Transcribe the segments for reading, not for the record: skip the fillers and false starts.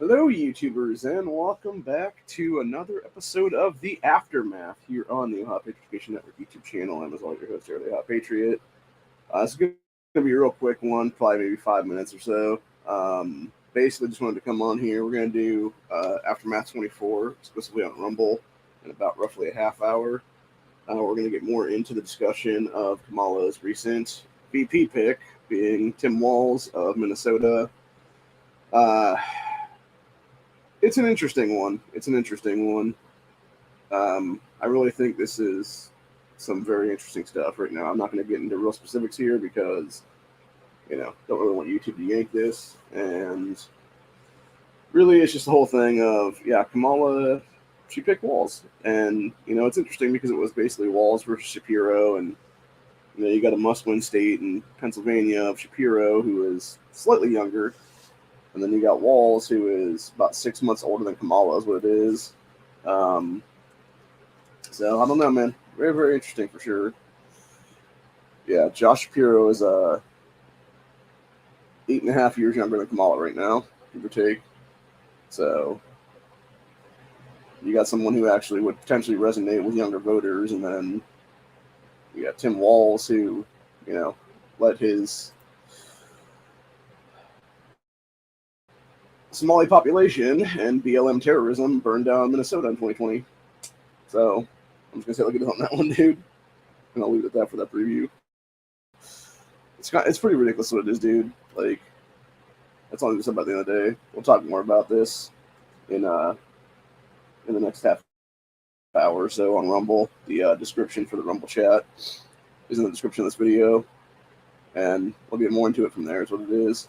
Hello, YouTubers, and welcome back to another episode of The Aftermath here on the Hot Patriot Network YouTube channel. I'm as always your host, the Hot Patriot. This is going to be a real quick one, probably maybe 5 minutes or so. Basically, just wanted to come on here. We're going to do Aftermath 24 exclusively on Rumble in about roughly a half hour. We're going to get more into the discussion of Kamala's recent VP pick, being Tim Walz of Minnesota. It's an interesting one. I really think this is some very interesting stuff right now. I'm not going to get into real specifics here because, don't really want YouTube to yank this. And really, it's just the whole thing of, Kamala, she picked Walz. And, it's interesting because it was basically Walz versus Shapiro. And, you got a must-win state in Pennsylvania of Shapiro, who is slightly younger. And then you got Walz, who is about 6 months older than Kamala, is what it is. So I don't know, man. Very, very interesting for sure. Yeah, Josh Shapiro is 8.5 years younger than Kamala right now, give or take. So you got someone who actually would potentially resonate with younger voters, and then you got Tim Walz, who, let his Somali population and BLM terrorism burned down Minnesota in 2020. So I'm just gonna say look at it on that one, dude. And I'll leave it at that for that preview. It's pretty ridiculous what it is, dude. Like, that's all I'm gonna say about the end of the day. We'll talk more about this in the next half hour or so on Rumble. The description for the Rumble chat is in the description of this video, and we'll get more into it from there. Is what it is.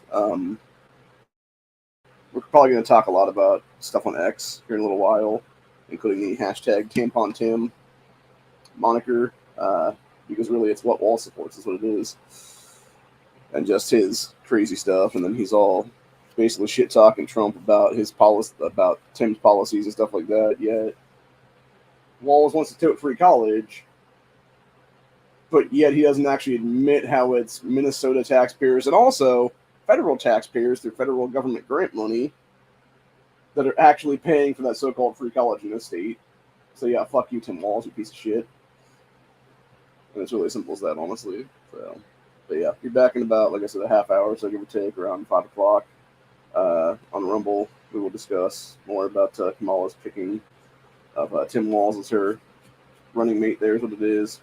We're probably going to talk a lot about stuff on X here in a little while, including the hashtag TamponTim moniker, because really it's what Walz supports is what it is. And just his crazy stuff, and then he's all basically shit-talking Trump about his about Tim's policies and stuff like that, yet Walz wants to tote free college, but yet he doesn't actually admit how it's Minnesota taxpayers and also federal taxpayers through federal government grant money that are actually paying for that so-called free college in this state. So yeah, fuck you, Tim Walz, you piece of shit. And it's really as simple as that, honestly. So, but yeah, be back in about, like I said, a half hour, so give or take, around 5 o'clock on Rumble. We will discuss more about Kamala's picking of Tim Walz as her running mate. There's what it is.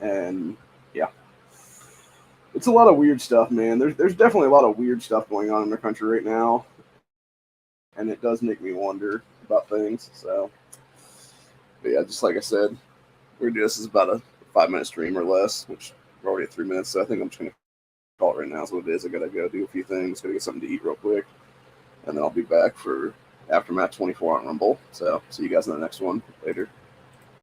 And yeah. It's a lot of weird stuff, man. There's definitely a lot of weird stuff going on in the country right now, and it does make me wonder about things. So, but yeah, just like I said, we're gonna do this as about a 5-minute stream or less, which we're already at 3 minutes. So I think I'm just gonna call it right now. Is what it is. I gotta go do a few things. Gotta get something to eat real quick, and then I'll be back for Aftermath 24 on Rumble. So see you guys in the next one later.